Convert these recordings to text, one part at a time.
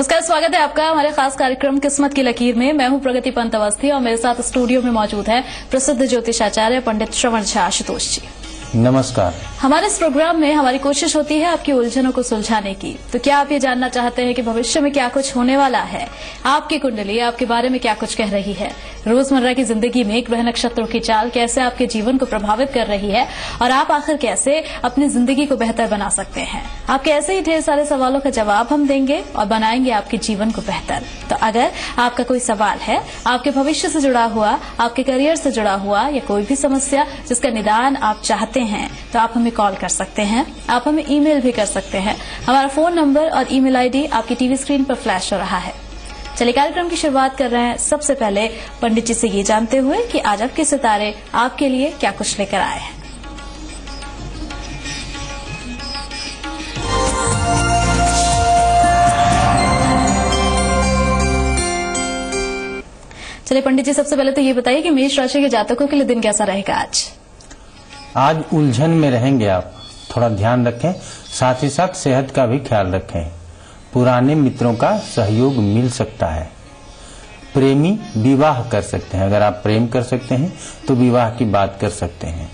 नमस्कार, स्वागत है आपका हमारे खास कार्यक्रम किस्मत की लकीर में। मैं हूं प्रगति पंत अवस्थी और मेरे साथ स्टूडियो में मौजूद है प्रसिद्ध ज्योतिषाचार्य पंडित श्रवण झा आशुतोष जी। नमस्कार। हमारे इस प्रोग्राम में हमारी कोशिश होती है आपकी उलझनों को सुलझाने की। तो क्या आप ये जानना चाहते हैं कि भविष्य में क्या कुछ होने वाला है? आपकी कुंडली आपके बारे में क्या कुछ कह रही है? रोजमर्रा की जिंदगी में ग्रह नक्षत्रों की चाल कैसे आपके जीवन को प्रभावित कर रही है और आप आखिर कैसे अपनी जिंदगी को बेहतर बना सकते हैं? आपके ऐसे ही ढेर सारे सवालों का जवाब हम देंगे और बनाएंगे आपके जीवन को बेहतर। तो अगर आपका कोई सवाल है, आपके भविष्य से जुड़ा हुआ, आपके करियर से जुड़ा हुआ या कोई भी समस्या जिसका निदान आप चाहते हैं, तो आप हमें कॉल कर सकते हैं, आप हमें ईमेल भी कर सकते हैं। हमारा फोन नंबर और ईमेल आईडी आपकी टीवी स्क्रीन पर फ्लैश हो रहा है। चलिए कार्यक्रम की शुरुआत कर रहे हैं। सबसे पहले पंडित जी से ये जानते हुए कि आज आपके सितारे आपके लिए क्या कुछ लेकर आए हैं। चलिए पंडित जी, सबसे पहले तो ये बताइए कि मेष राशि के जातकों के लिए दिन कैसा रहेगा आज उलझन में रहेंगे आप, थोड़ा ध्यान रखें, साथ ही साथ सेहत का भी ख्याल रखें। पुराने मित्रों का सहयोग मिल सकता है। प्रेमी विवाह कर सकते हैं, अगर आप प्रेम कर सकते हैं तो विवाह की बात कर सकते हैं।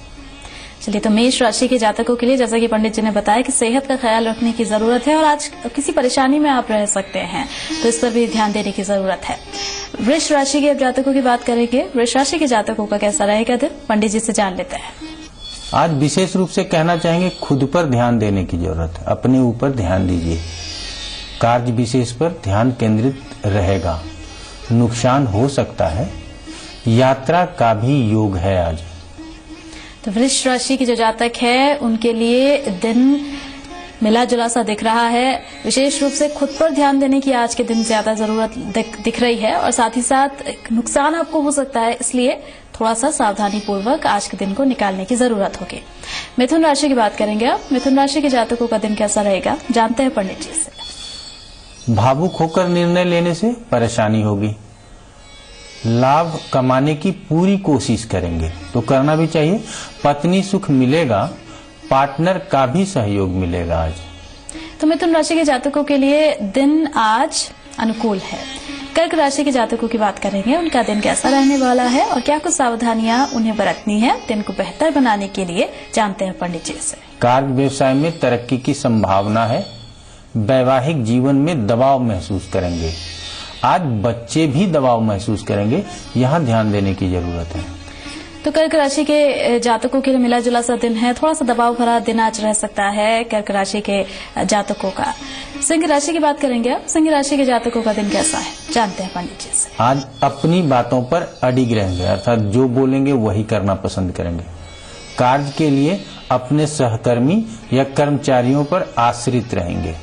चलिए, तो मेष राशि के जातकों के लिए जैसा कि पंडित जी ने बताया कि सेहत का ख्याल रखने की जरूरत है और आज किसी परेशानी में आप रह सकते हैं, तो इस पर भी ध्यान देने की जरूरत है। वृष राशि के जातकों की बात करेंगे। वृष राशि के जातकों का कैसा रहेगा दिन, पंडित जी से जान लेते हैं। आज विशेष रूप से कहना चाहेंगे खुद पर ध्यान देने की जरूरत है, अपने ऊपर ध्यान दीजिए। कार्य विशेष पर ध्यान केंद्रित रहेगा, नुकसान हो सकता है, यात्रा का भी योग है आज। तो वृष राशि के जो जातक है उनके लिए दिन मिला जुला सा दिख रहा है। विशेष रूप से खुद पर ध्यान देने की आज के दिन ज्यादा जरूरत दिख रही है और साथ ही साथ नुकसान आपको हो सकता है, इसलिए थोड़ा सा सावधानी पूर्वक आज के दिन को निकालने की जरूरत होगी। मिथुन राशि की बात करेंगे आप। मिथुन राशि के जातकों का दिन कैसा रहेगा, जानते हैं पंडित जी से। भावुक होकर निर्णय लेने से परेशानी होगी। लाभ कमाने की पूरी कोशिश करेंगे, तो करना भी चाहिए। पत्नी सुख मिलेगा, पार्टनर का भी सहयोग मिलेगा आज। तो मिथुन राशि के जातकों के लिए दिन आज अनुकूल है। कर्क राशि के जातकों की बात करेंगे, उनका दिन कैसा रहने वाला है और क्या कुछ सावधानियां उन्हें बरतनी है दिन को बेहतर बनाने के लिए, जानते हैं पंडित जी से। कार्य व्यवसाय में तरक्की की संभावना है। वैवाहिक जीवन में दबाव महसूस करेंगे। आज बच्चे भी दबाव महसूस करेंगे, यहाँ ध्यान देने की जरूरत है। तो कर्क राशि के जातकों के लिए मिला जुला सा दिन है, थोड़ा सा दबाव भरा दिन आज रह सकता है कर्क राशि के जातकों का। सिंह राशि की बात करेंगे आप। सिंह राशि के जातकों का दिन कैसा है, जानते हैं पंडित जी से। आज अपनी बातों पर अडिग रहेंगे, अर्थात जो बोलेंगे वही करना पसंद करेंगे। कार्य के लिए अपने सहकर्मी या कर्मचारियों पर आश्रित रहेंगे।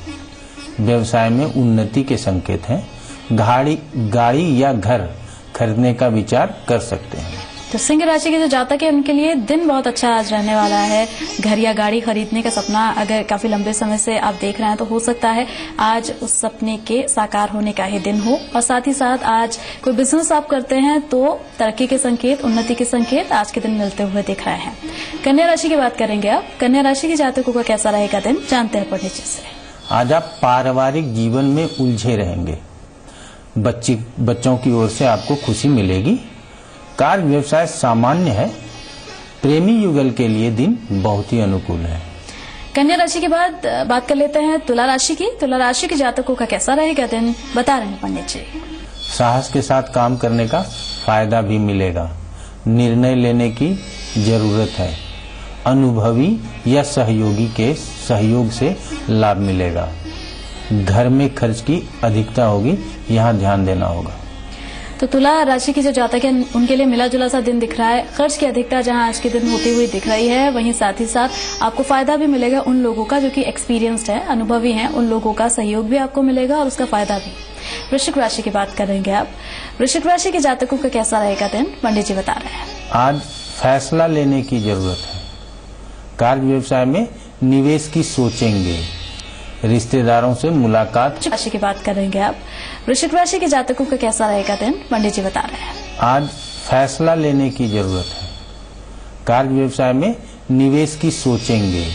व्यवसाय में उन्नति के संकेत हैं। गाड़ी या घर खरीदने का विचार कर सकते हैं। तो सिंह राशि के जो जातक है उनके लिए दिन बहुत अच्छा आज रहने वाला है। घर या गाड़ी खरीदने का सपना अगर काफी लंबे समय से आप देख रहे हैं तो हो सकता है आज उस सपने के साकार होने का ही दिन हो। और साथ ही साथ आज कोई बिजनेस आप करते हैं तो तरक्की के संकेत, उन्नति के संकेत आज के दिन मिलते हुए दिख रहे हैं। कन्या राशि की बात करेंगे आप। कन्या राशि के जातकों का कैसा रहेगा दिन, जानते हैं पंडित जी से। आज आप पारिवारिक जीवन में उलझे रहेंगे। बच्चों की ओर से आपको खुशी मिलेगी। कार्य व्यवसाय सामान्य है। प्रेमी युगल के लिए दिन बहुत ही अनुकूल है। कन्या राशि के बाद बात कर लेते हैं तुला राशि की। तुला राशि के जातकों का कैसा रहेगा दिन, बता रहे हैं पंडित जी। साहस के साथ काम करने का फायदा भी मिलेगा। निर्णय लेने की जरूरत है। अनुभवी या सहयोगी के सहयोग से लाभ मिलेगा। घर में खर्च की अधिकता होगी, यहाँ ध्यान देना होगा। तो तुला राशि के जो जातक है उनके लिए मिला जुला सा दिन दिख रहा है। खर्च की अधिकता जहां आज के दिन होती हुई दिख रही है, वहीं साथ ही साथ आपको फायदा भी मिलेगा उन लोगों का जो कि एक्सपीरियंस्ड है, अनुभवी हैं, उन लोगों का सहयोग भी आपको मिलेगा और उसका फायदा भी। वृश्चिक राशि की बात करेंगे आप। वृश्चिक राशि के जातकों का कैसा रहेगा दिन, पंडित जी बता रहे हैं। आज फैसला लेने की जरूरत है। कार्य व्यवसाय में निवेश की सोचेंगे। रिश्तेदारों से मुलाकात। राशि की बात करेंगे आप। वृश्चिक राशि के जातकों का कैसा रहेगा दिन, पंडित जी बता रहे हैं। आज फैसला लेने की जरूरत है। कार्य व्यवसाय में निवेश की सोचेंगे।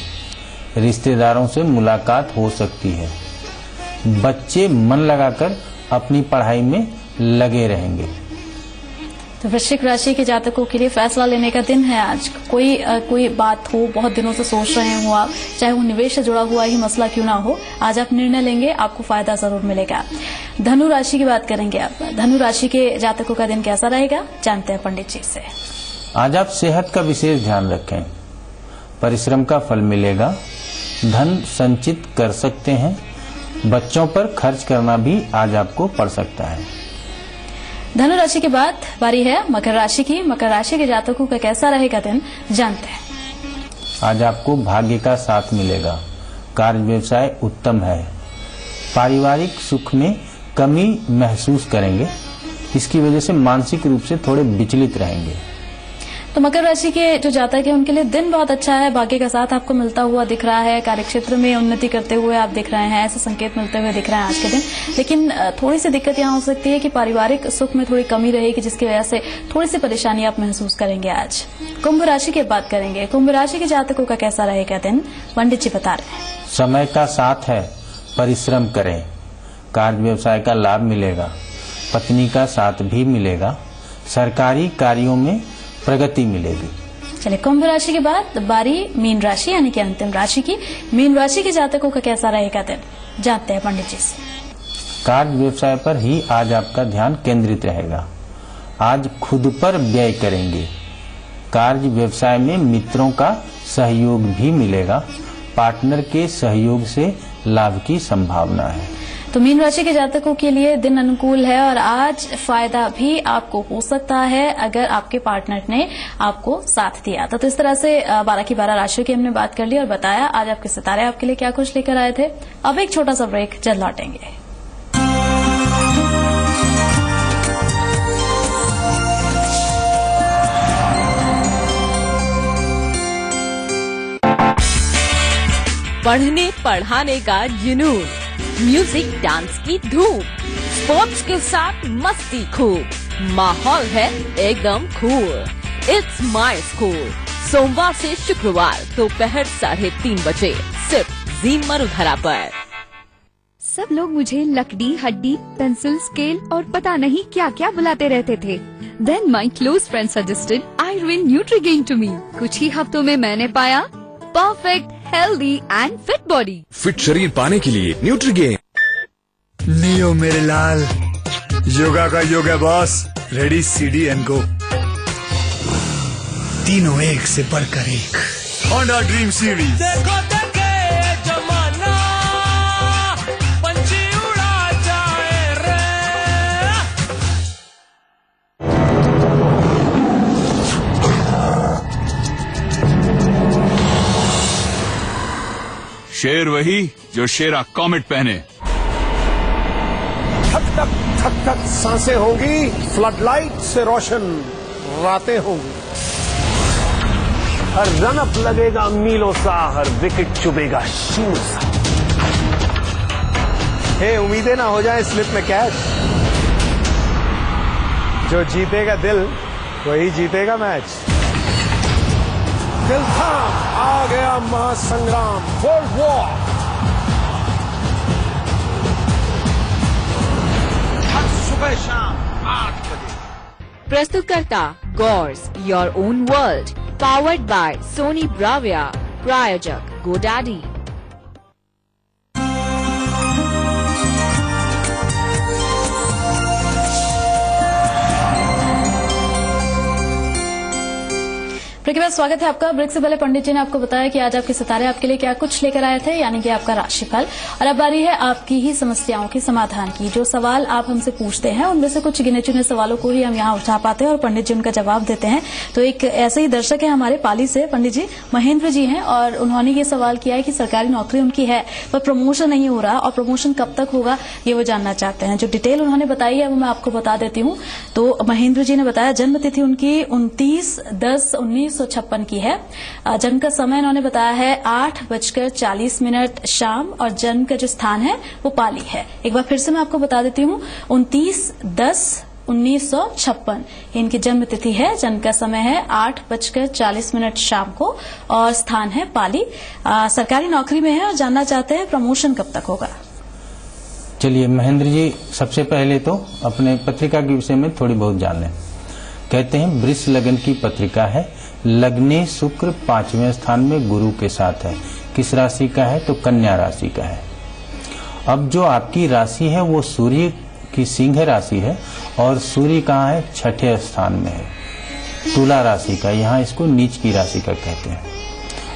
रिश्तेदारों से मुलाकात हो सकती है। बच्चे मन लगाकर अपनी पढ़ाई में लगे रहेंगे। तो वृश्चिक राशि के जातकों के लिए फैसला लेने का दिन है आज। कोई बात हो, बहुत दिनों से सोच रहे हो आप, चाहे वो निवेश से जुड़ा हुआ ही मसला क्यों ना हो, आज आप निर्णय लेंगे, आपको फायदा जरूर मिलेगा। धनु राशि की बात करेंगे आप। धनु राशि के जातकों का दिन कैसा रहेगा, जानते हैं पंडित जी से। आज आप सेहत का विशेष ध्यान रखें, परिश्रम का फल मिलेगा, धन संचित कर सकते हैं, बच्चों पर खर्च करना भी आज आपको पड़ सकता है। धनु राशि के बाद बारी है मकर राशि की। मकर राशि के जातकों का कैसा रहेगा दिन, जानते हैं। आज आपको भाग्य का साथ मिलेगा, कार्य व्यवसाय उत्तम है, पारिवारिक सुख में कमी महसूस करेंगे, इसकी वजह से मानसिक रूप से थोड़े विचलित रहेंगे। तो मकर राशि के जो जातक है उनके लिए दिन बहुत अच्छा है, भाग्य का साथ आपको मिलता हुआ दिख रहा है, कार्यक्षेत्र में उन्नति करते हुए आप दिख रहे हैं, ऐसे संकेत मिलते हुए दिख रहे हैं आज के दिन। लेकिन थोड़ी सी दिक्कत यहाँ हो सकती है कि पारिवारिक सुख में थोड़ी कमी रहेगी, जिसकी वजह से थोड़ी सी परेशानी आप महसूस करेंगे आज। कुंभ राशि की बात करेंगे। कुंभ राशि के जातकों का कैसा रहेगा दिन, पंडित जी बता रहे हैं। समय का साथ है, परिश्रम करें, कार्य व्यवसाय का लाभ मिलेगा, पत्नी का साथ भी मिलेगा, सरकारी कार्यों में प्रगति मिलेगी। चलिए, कुंभ राशि के बाद बारी मीन राशि यानी कि अंतिम राशि की। मीन राशि के जातकों का कैसा रहेगा दिन, जानते हैं पंडित जी से। कार्य व्यवसाय पर ही आज आपका ध्यान केंद्रित रहेगा, आज खुद पर व्यय करेंगे, कार्य व्यवसाय में मित्रों का सहयोग भी मिलेगा, पार्टनर के सहयोग से लाभ की संभावना है। तो मीन राशि के जातकों के लिए दिन अनुकूल है और आज फायदा भी आपको हो सकता है अगर आपके पार्टनर ने आपको साथ दिया। तो इस तरह से 12 की 12 राशियों की हमने बात कर ली और बताया आज आपके सितारे आपके लिए क्या कुछ लेकर आए थे। अब एक छोटा सा ब्रेक, जल्द लौटेंगे। पढ़ने पढ़ाने का जुनून, म्यूजिक डांस की धूम, स्पोर्ट्स के साथ मस्ती खूब, माहौल है एकदम कूल। इट्स माय स्कूल, सोमवार से शुक्रवार दोपहर 3:30 बजे सिर्फ जी मरुधरा पर। सब लोग मुझे लकड़ी, हड्डी, पेंसिल, स्केल और पता नहीं क्या क्या बुलाते रहते थे। Then my close friend suggested Irwin Nutrigain to me. कुछ ही हफ्तों में मैंने पाया perfect, healthy and fit body. Fit शरीर पाने के लिए न्यूट्रीगेन। नियो मेरे लाल, योगा का योग है boss, ready CD and go. तीनों एक से बढ़कर एक, होंडा ड्रीम सीरीज। देखो देखे जमाना, पंछी उड़ा जाए रे। शेर वही जो शेरा कॉमेट पहने। थक थक सांसें होंगी, फ्लड लाइट से रोशन रातें होंगी, हर रन अप लगेगा मीलों सा, हर विकेट चुभेगा शील सा। हे उम्मीदें ना हो जाए स्लिप में कैच, जो जीतेगा दिल वही जीतेगा मैच। दिल था आ गया महासंग्राम, वर्ल्ड वॉर। हर सुबह शाम 8 बजे। प्रस्तुतकर्ता Gaurs your own world, powered by Sony Bravia, प्रायोजक गोडैडी। ब्रेक के बाद स्वागत है आपका। ब्रेक से पहले पंडित जी ने आपको बताया कि आज आपके सितारे आपके लिए क्या कुछ लेकर आए थे, यानी कि आपका राशिफल। और अब बारी है आपकी ही समस्याओं के समाधान की। जो सवाल आप हमसे पूछते हैं उनमें से कुछ गिने चुने सवालों को ही हम यहाँ उठा पाते हैं और पंडित जी उनका जवाब देते हैं। तो एक ऐसे ही दर्शक है हमारे पाली से, पंडित जी महेंद्र जी हैं, और उन्होंने ये सवाल किया है कि सरकारी नौकरी उनकी है पर प्रमोशन नहीं हो रहा और प्रमोशन कब तक होगा ये वो जानना चाहते हैं। जो डिटेल उन्होंने बताई है वो मैं आपको बता देती हूँ। तो महेंद्र जी ने बताया जन्म तिथि उनकी 29/10/1956 की है। जन्म का समय उन्होंने बताया है 8:40 शाम, और जन्म का जो स्थान है वो पाली है। एक बार फिर से मैं आपको बता देती हूँ, 29/10/1956 इनकी जन्म तिथि है। जन्म का समय है 8:40 शाम को और स्थान है पाली। सरकारी नौकरी में है और जानना चाहते हैं प्रमोशन कब तक होगा। चलिए महेंद्र जी, सबसे पहले तो अपने पत्रिका के विषय में थोड़ी बहुत जान लें। कहते हैं वृष लगन की पत्रिका है, लग्ने शुक्र 5वें स्थान में गुरु के साथ है। किस राशि का है? तो कन्या राशि का है। अब जो आपकी राशि है वो सूर्य की सिंह राशि है और सूर्य कहाँ है? 6ठे स्थान में है, तुला राशि का। यहाँ इसको नीच की राशि का कहते हैं।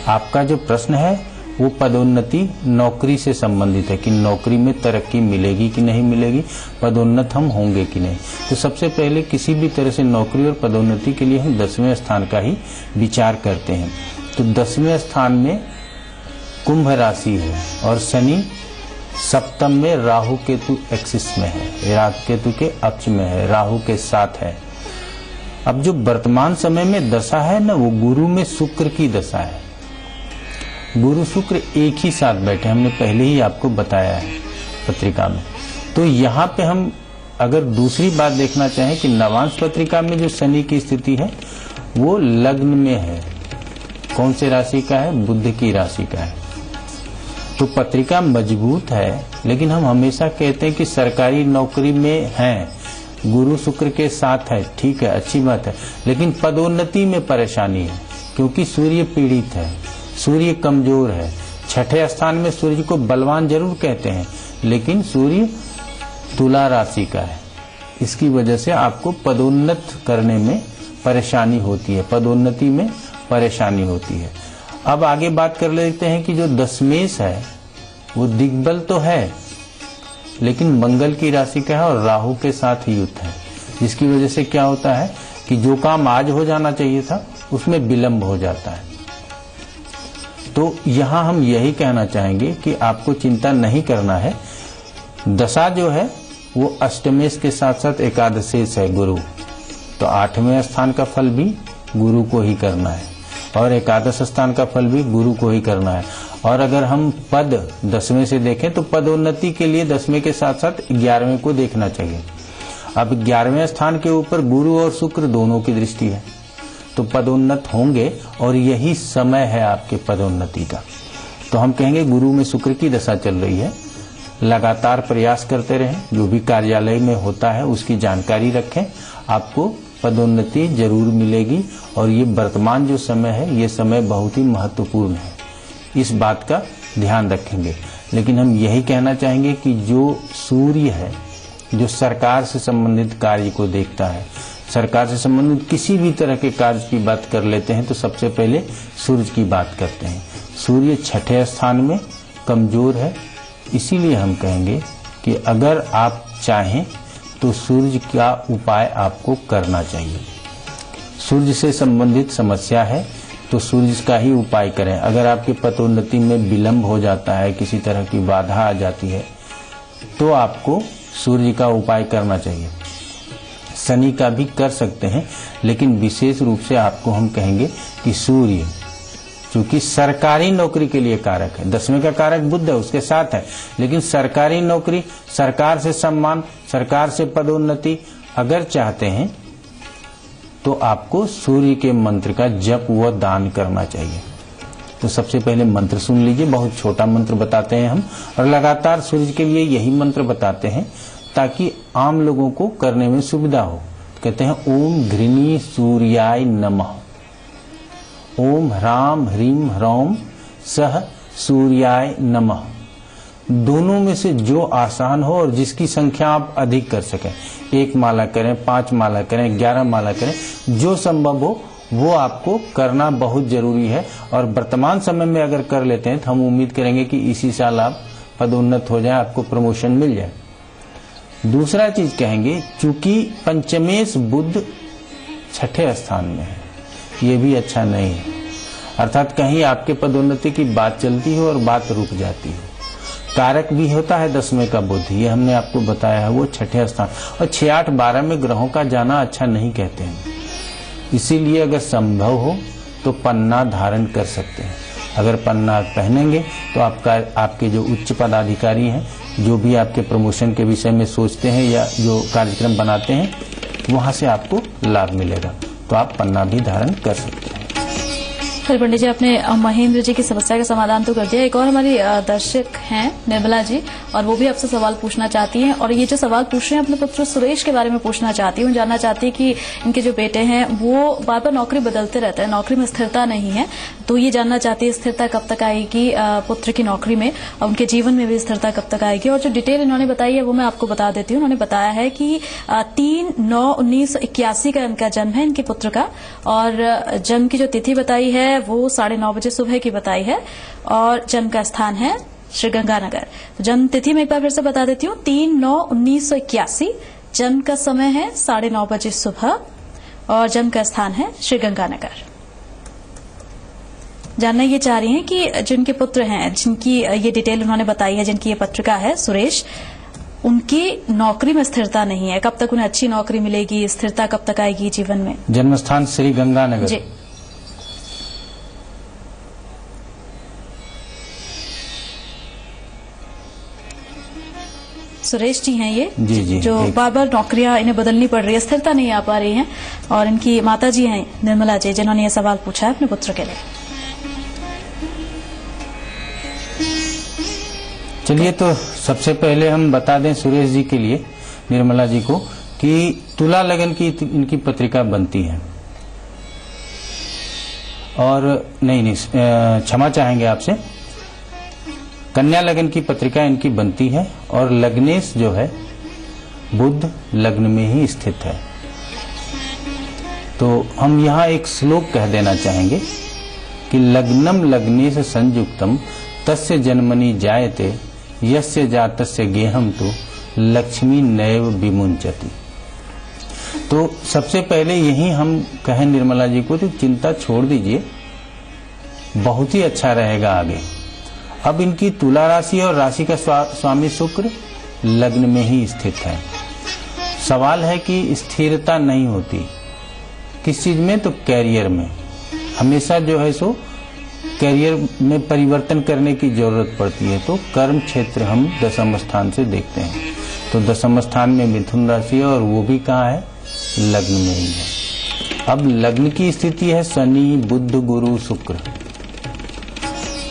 आपका जो प्रश्न है वो पदोन्नति नौकरी से संबंधित है कि नौकरी में तरक्की मिलेगी कि नहीं मिलेगी, पदोन्नत हम होंगे कि नहीं। तो सबसे पहले किसी भी तरह से नौकरी और पदोन्नति के लिए हम 10वें स्थान का ही विचार करते हैं। तो 10वें स्थान में कुंभ राशि है और शनि सप्तम में राहु केतु एक्सिस में है, राहु केतु के अक्ष में है, राहु के साथ है। अब जो वर्तमान समय में दशा है ना, वो गुरु में शुक्र की दशा है। गुरु शुक्र एक ही साथ बैठे, हमने पहले ही आपको बताया है पत्रिका में। तो यहाँ पे हम अगर दूसरी बात देखना चाहें कि नवांश पत्रिका में जो शनि की स्थिति है वो लग्न में है। कौन से राशि का है? बुध की राशि का है। तो पत्रिका मजबूत है, लेकिन हम हमेशा कहते हैं कि सरकारी नौकरी में हैं, गुरु शुक्र के साथ है, ठीक है, अच्छी बात है, लेकिन पदोन्नति में परेशानी है क्योंकि सूर्य पीड़ित है, सूर्य कमजोर है। 6ठे स्थान में सूर्य को बलवान जरूर कहते हैं, लेकिन सूर्य तुला राशि का है। इसकी वजह से आपको पदोन्नत करने में परेशानी होती है, पदोन्नति में परेशानी होती है। अब आगे बात कर लेते हैं कि जो दशमेश है वो दिग्बल तो है, लेकिन मंगल की राशि का है और राहु के साथ ही युक्त है, जिसकी वजह से क्या होता है कि जो काम आज हो जाना चाहिए था उसमें विलंब हो जाता है। तो यहाँ हम यही कहना चाहेंगे कि आपको चिंता नहीं करना है। दशा जो है वो अष्टमेश के साथ साथ एकादशेश है गुरु, तो 8वें स्थान का फल भी गुरु को ही करना है और एकादश स्थान का फल भी गुरु को ही करना है। और अगर हम पद 10वें से देखें तो पदोन्नति के लिए 10वें के साथ साथ 11वें को देखना चाहिए। अब 11वें स्थान के ऊपर गुरु और शुक्र दोनों की दृष्टि है, तो पदोन्नत होंगे और यही समय है आपके पदोन्नति का। तो हम कहेंगे गुरु में शुक्र की दशा चल रही है, लगातार प्रयास करते रहें, जो भी कार्यालय में होता है उसकी जानकारी रखें, आपको पदोन्नति जरूर मिलेगी। और ये वर्तमान जो समय है ये समय बहुत ही महत्वपूर्ण है, इस बात का ध्यान रखेंगे। लेकिन हम यही कहना चाहेंगे कि जो सूर्य है, जो सरकार से संबंधित कार्य को देखता है, सरकार से संबंधित किसी भी तरह के कार्य की बात कर लेते हैं तो सबसे पहले सूर्य की बात करते हैं। सूर्य 6ठे स्थान में कमजोर है, इसीलिए हम कहेंगे कि अगर आप चाहें तो सूर्य का उपाय आपको करना चाहिए। सूर्य से संबंधित समस्या है तो सूर्य का ही उपाय करें। अगर आपके पदोन्नति में विलंब हो जाता है, किसी तरह की बाधा आ जाती है, तो आपको सूर्य का उपाय करना चाहिए। शनि का भी कर सकते हैं, लेकिन विशेष रूप से आपको हम कहेंगे कि सूर्य, क्योंकि सरकारी नौकरी के लिए कारक है, 10वें का कारक बुध है, उसके साथ है, लेकिन सरकारी नौकरी, सरकार से सम्मान, सरकार से पदोन्नति अगर चाहते हैं तो आपको सूर्य के मंत्र का जप व दान करना चाहिए। तो सबसे पहले मंत्र सुन लीजिए, बहुत छोटा मंत्र बताते हैं हम, और लगातार सूर्य के लिए यही मंत्र बताते हैं ताकि आम लोगों को करने में सुविधा हो। कहते हैं ओम घृणी सूर्याय नमः, ओम ह्राम ह्रीम ह्रौम सह सूर्याय नमः। दोनों में से जो आसान हो और जिसकी संख्या आप अधिक कर सकें, 1 माला करें, 5 माला करें, 11 माला करें, जो संभव हो वो आपको करना बहुत जरूरी है। और वर्तमान समय में अगर कर लेते हैं तो हम उम्मीद करेंगे कि इसी साल आप पदोन्नत हो जाए, आपको प्रमोशन मिल जाए। दूसरा चीज कहेंगे, चूंकि पंचमेश बुध 6ठे स्थान में है, ये भी अच्छा नहीं है, अर्थात कहीं आपके पदोन्नति की बात चलती हो और बात रुक जाती हो। कारक भी होता है 10वें का बुध, ये हमने आपको बताया है, वो 6ठे स्थान, और 6, 8, 12 में ग्रहों का जाना अच्छा नहीं कहते हैं। इसीलिए अगर संभव हो तो पन्ना धारण कर सकते हैं। अगर पन्ना पहनेंगे तो आपके जो उच्च पदाधिकारी हैं, जो भी आपके प्रमोशन के विषय में सोचते हैं या जो कार्यक्रम बनाते हैं, वहां से आपको लाभ मिलेगा। तो आप पन्ना भी धारण कर सकते हैं। फिर पंडित जी आपने महेंद्र जी की समस्या का समाधान तो कर दिया। एक और हमारी दर्शक हैं निर्मला जी, और वो भी आपसे सवाल पूछना चाहती हैं, और ये जो सवाल पूछ रहे हैं अपने पुत्र सुरेश के बारे में पूछना चाहती हूँ। जानना चाहती है कि इनके जो बेटे हैं वो बार बार नौकरी बदलते रहते हैं, नौकरी में स्थिरता नहीं है, तो ये जानना चाहती है स्थिरता कब तक आएगी पुत्र की नौकरी में, और उनके जीवन में भी स्थिरता कब तक आएगी। और जो डिटेल इन्होंने बताई है वो मैं आपको बता देती हूँ। उन्होंने बताया है कि 3/9/1981 का इनका जन्म है, इनके पुत्र का, और जन्म की जो तिथि बताई है वो 9:30 बजे सुबह की बताई है, और जन्म का स्थान है श्रीगंगानगर। तो जन्म तिथि में एक बार फिर से बता देती हूँ, 3/9/1981, जन्म का समय है 9:30 बजे सुबह, और जन्म का स्थान है श्रीगंगानगर। जानना ये चाह रही हैं कि जिनके पुत्र हैं, जिनकी ये डिटेल उन्होंने बताई है, जिनकी ये पत्रिका है सुरेश, उनकी नौकरी में स्थिरता नहीं है, कब तक उन्हें अच्छी नौकरी मिलेगी, स्थिरता कब तक आएगी जीवन में। जन्म स्थान श्री गंगानगर। जी, सुरेश जी हैं ये, जी, जो बार बार नौकरियां इन्हें बदलनी पड़ रही है, स्थिरता नहीं आ पा रही है, और इनकी माता जी हैं निर्मला जी, जिन्होंने ये सवाल पूछा है अपने पुत्र के लिए। चलिए, तो सबसे पहले हम बता दें सुरेश जी के लिए, निर्मला जी को, कि तुला लगन की इनकी पत्रिका बनती है, और नहीं क्षमा चाहेंगे आपसे, कन्या लगन की पत्रिका इनकी बनती है, और लग्नेश जो है बुध लग्न में ही स्थित है। तो हम यहाँ एक श्लोक कह देना चाहेंगे कि लग्नम लग्नेश संयुक्तम तस्य जन्मनि जायते यस्य जातस्य गेहम तो लक्ष्मी नैव विमुंचति। तो सबसे पहले यही हम कहें निर्मला जी को, तो चिंता छोड़ दीजिए, बहुत ही अच्छा रहेगा आगे। अब इनकी तुला राशि और राशि का स्वामी शुक्र लग्न में ही स्थित है। सवाल है कि स्थिरता नहीं होती किस चीज में, तो कैरियर में हमेशा जो है सो कैरियर में परिवर्तन करने की जरूरत पड़ती है। तो कर्म क्षेत्र हम दशम स्थान से देखते हैं, तो दशम स्थान में मिथुन राशि है, और वो भी कहाँ है, लग्न में ही है। अब लग्न की स्थिति है शनि बुध गुरु शुक्र।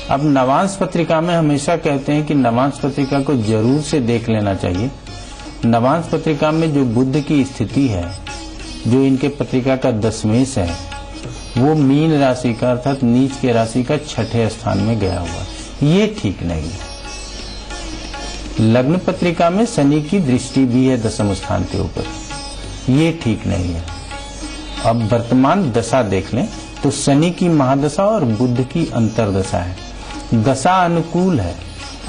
अब नवांश पत्रिका में हमेशा कहते हैं कि नवांश पत्रिका को जरूर से देख लेना चाहिए। नवांश पत्रिका में जो बुध की स्थिति है, जो इनके पत्रिका का दशमेश है, वो मीन राशि का अर्थात नीच के राशि का 6ठे स्थान में गया हुआ, ये ठीक नहीं है। लग्न पत्रिका में शनि की दृष्टि भी है दशम स्थान के ऊपर, ये ठीक नहीं है। अब वर्तमान दशा देख लें तो शनि की महादशा और बुध की अंतरदशा है। दशा अनुकूल है,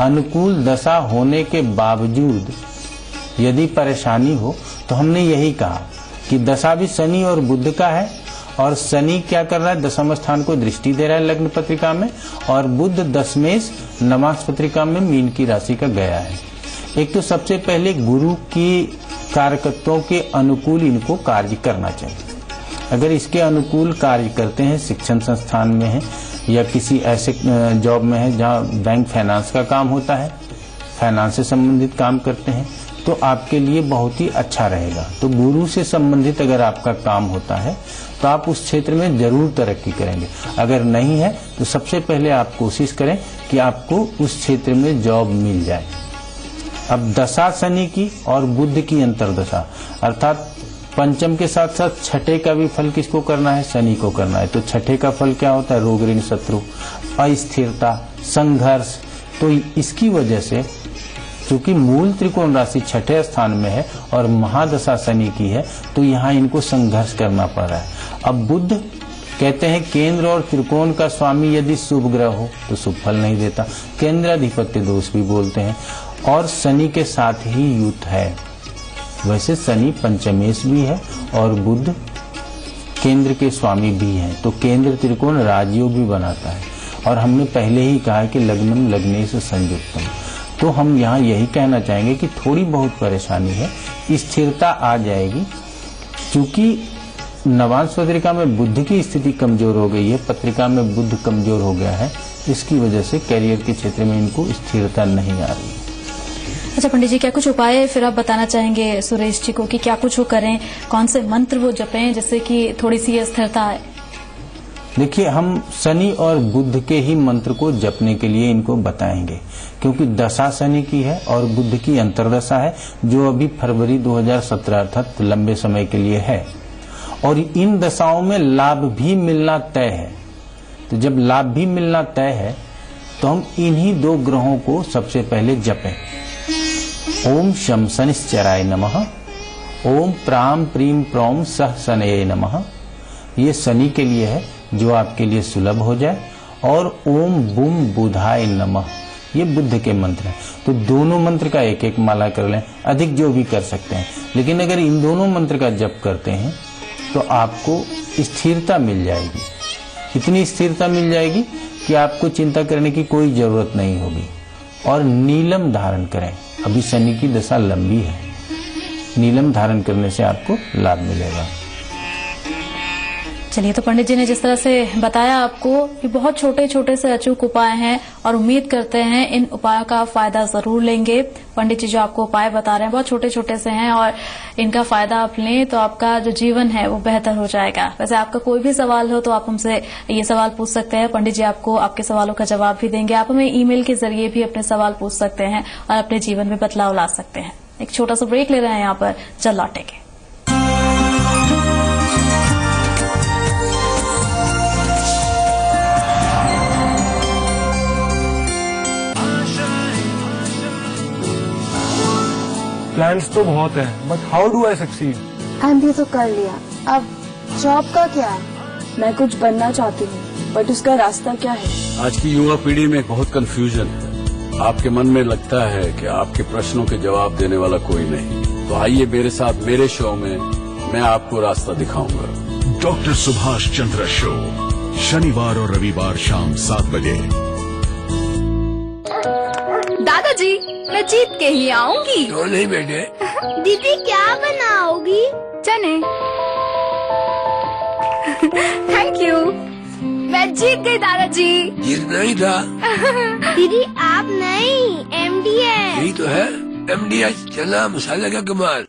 अनुकूल दशा होने के बावजूद यदि परेशानी हो तो हमने यही कहा कि दशा भी शनि और बुध का है, और शनि क्या कर रहा है, दशम स्थान को दृष्टि दे रहा है लग्न पत्रिका में, और बुध दशमेश नवांश पत्रिका में मीन की राशि का गया है। एक तो सबसे पहले गुरु की कारकत्वों के अनुकूल इनको कार्य करना चाहिए। अगर इसके अनुकूल कार्य करते हैं, शिक्षण संस्थान में है या किसी ऐसे जॉब में है जहाँ बैंक फाइनेंस का काम होता है, फाइनेंस से संबंधित काम करते हैं, तो आपके लिए बहुत ही अच्छा रहेगा। तो गुरु से संबंधित अगर आपका काम होता है तो आप उस क्षेत्र में जरूर तरक्की करेंगे। अगर नहीं है तो सबसे पहले आप कोशिश करें कि आपको उस क्षेत्र में जॉब मिल जाए। अब दशा शनि की और बुध की अंतरदशा, अर्थात पंचम के साथ साथ छठे का भी फल किसको करना है, शनि को करना है। तो छठे का फल क्या होता है, रोग ऋण शत्रु, अस्थिरता, संघर्ष। तो इसकी वजह से क्योंकि मूल त्रिकोण राशि छठे स्थान में है और महादशा शनि की है, तो यहाँ इनको संघर्ष करना पड़ रहा है। अब बुध कहते हैं केंद्र और त्रिकोण का स्वामी यदि शुभ ग्रह हो तो शुभ फल नहीं देता, केंद्राधिपत्य दोष भी बोलते हैं, और शनि के साथ ही युत है। वैसे शनि पंचमेश भी है और बुध केंद्र के स्वामी भी हैं, तो केंद्र त्रिकोण राजयोग भी बनाता है। और हमने पहले ही कहा कि लग्नम लग्नेश संयुक्तम, तो हम यहाँ यही कहना चाहेंगे कि थोड़ी बहुत परेशानी है, स्थिरता आ जाएगी। क्योंकि नवांश पत्रिका में बुध की स्थिति कमजोर हो गई है, पत्रिका में बुध कमजोर हो गया है, इसकी वजह से करियर के क्षेत्र में इनको स्थिरता नहीं आ रही है। अच्छा पंडित जी, क्या कुछ उपाय फिर आप बताना चाहेंगे सुरेश जी को कि क्या कुछ वो करें, कौन से मंत्र वो जपें जिससे कि थोड़ी सी स्थिरता आए? देखिए, हम शनि और बुध के ही मंत्र को जपने के लिए इनको बताएंगे, क्योंकि दशा शनि की है और बुध की अंतर्दशा है, जो अभी फरवरी 2017 अर्थात लंबे समय के लिए है। और इन दशाओं में लाभ भी मिलना तय है। तो जब लाभ भी मिलना तय है तो हम इन्हीं दो ग्रहों को सबसे पहले जपें। ओम शम शनिश्चराय नमः, ओम प्राम प्रीम प्रौम सह शनये नमः। ये शनि के लिए है, जो आपके लिए सुलभ हो जाए। और ओम बुम बुधाय नमः, ये बुध के मंत्र हैं। तो दोनों मंत्र का एक एक माला कर लें, अधिक जो भी कर सकते हैं। लेकिन अगर इन दोनों मंत्र का जप करते हैं तो आपको स्थिरता मिल जाएगी, इतनी स्थिरता मिल जाएगी कि आपको चिंता करने की कोई जरूरत नहीं होगी। और नीलम धारण करें, अभी शनि की दशा लंबी है, नीलम धारण करने से आपको लाभ मिलेगा। चलिए, तो पंडित जी ने जिस तरह से बताया आपको, ये बहुत छोटे छोटे से अचूक उपाय हैं और उम्मीद करते हैं इन उपायों का फायदा जरूर लेंगे। पंडित जी जो आपको उपाय बता रहे हैं बहुत छोटे छोटे से हैं और इनका फायदा आप लें तो आपका जो जीवन है वो बेहतर हो जाएगा। वैसे आपका कोई भी सवाल हो तो आप हमसे ये सवाल पूछ सकते हैं, पंडित जी आपको आपके सवालों का जवाब भी देंगे। आप हमें ईमेल के जरिए भी अपने सवाल पूछ सकते हैं और अपने जीवन में बदलाव ला सकते हैं। एक छोटा सा ब्रेक ले रहे हैं यहाँ पर, जल्द लौटेंगे। प्लान्स तो बहुत हैं, but how do I succeed? MBA तो कर लिया, अब जॉब का क्या? मैं कुछ बनना चाहती हूँ, बट उसका रास्ता क्या है? आज की युवा पीढ़ी में बहुत कंफ्यूजन है। आपके मन में लगता है कि आपके प्रश्नों के जवाब देने वाला कोई नहीं, तो आइए मेरे साथ मेरे शो में मैं आपको रास्ता दिखाऊंगा। डॉक्टर सुभाष चंद्र शो, शनिवार और रविवार शाम 7 बजे। दादाजी, मैं जीत के ही आऊंगी। क्यों नहीं बेटे? दीदी क्या बनाओगी? चने। थैंक यू, मैं जीत गई दादाजी। जीतना ही था। दीदी आप नहीं, एमडी है। यही तो है, एमडी चना मसाला का कमाल।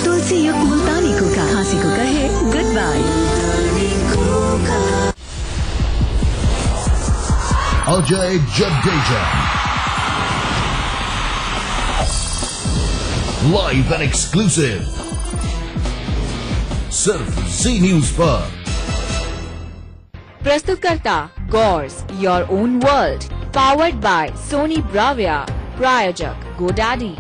तुलसी युक्त मुल्तानी कोका खांसी को कहे good bye. Ajay Jadeja live and exclusive सिर्फ जी न्यूज पर। प्रस्तुतकर्ता Gaurs your own world, powered by Sony Bravia, प्रायोजक गोडैडी।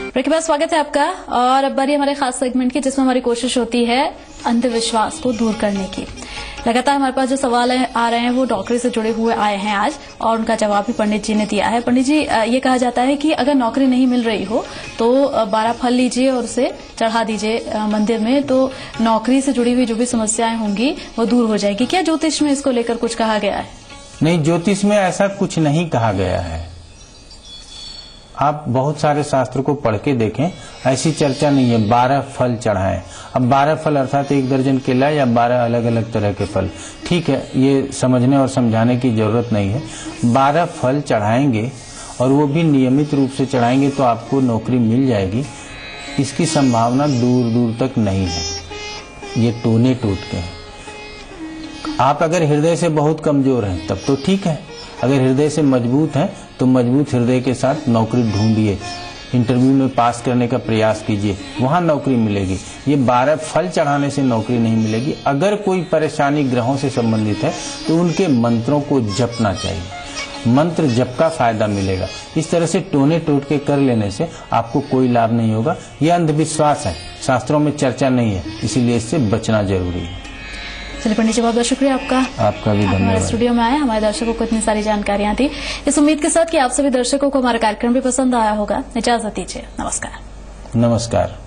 ब्रेक के बाद स्वागत है आपका। और अब बारी हमारे खास सेगमेंट की, जिसमें हमारी कोशिश होती है अंधविश्वास को दूर करने की। लगातार हमारे पास जो सवाल आ रहे हैं वो नौकरी से जुड़े हुए आए हैं आज, और उनका जवाब भी पंडित जी ने दिया है। पंडित जी, ये कहा जाता है कि अगर नौकरी नहीं मिल रही हो तो 12 फल लीजिए और उसे चढ़ा दीजिए मंदिर में, तो नौकरी से जुड़ी हुई जो भी समस्याएं होंगी वो दूर हो जाएगी। क्या ज्योतिष में इसको लेकर कुछ कहा गया है? नहीं, ज्योतिष में ऐसा कुछ नहीं कहा गया है। आप बहुत सारे शास्त्र को पढ़ के देखें, ऐसी चर्चा नहीं है 12 फल चढ़ाएं। अब 12 फल अर्थात 1 दर्जन केला या 12 अलग अलग तरह के फल, ठीक है, ये समझने और समझाने की जरूरत नहीं है। 12 फल चढ़ाएंगे और वो भी नियमित रूप से चढ़ाएंगे तो आपको नौकरी मिल जाएगी। इसकी संभावना दूर दूर तक नहीं है, ये टोने टूटते हैं। आप अगर हृदय से बहुत कमजोर हैं तब तो ठीक है, अगर हृदय से मजबूत हैं तो मजबूत हृदय के साथ नौकरी ढूंढिए, इंटरव्यू में पास करने का प्रयास कीजिए, वहां नौकरी मिलेगी। ये 12 फल चढ़ाने से नौकरी नहीं मिलेगी। अगर कोई परेशानी ग्रहों से संबंधित है तो उनके मंत्रों को जपना चाहिए, मंत्र जप का फायदा मिलेगा। इस तरह से टोने टोट के कर लेने से आपको कोई लाभ नहीं होगा। यह अंधविश्वास है, शास्त्रों में चर्चा नहीं है, इसीलिए इससे बचना जरूरी है। चलिए पंडित जी, बहुत बहुत शुक्रिया आपका। आपका भी धन्यवाद। हमारे स्टूडियो में आए, हमारे दर्शकों को इतनी सारी जानकारियां दी, इस उम्मीद के साथ कि आप सभी दर्शकों को हमारा कार्यक्रम भी पसंद आया होगा। इजाजत दीजिए, नमस्कार। नमस्कार।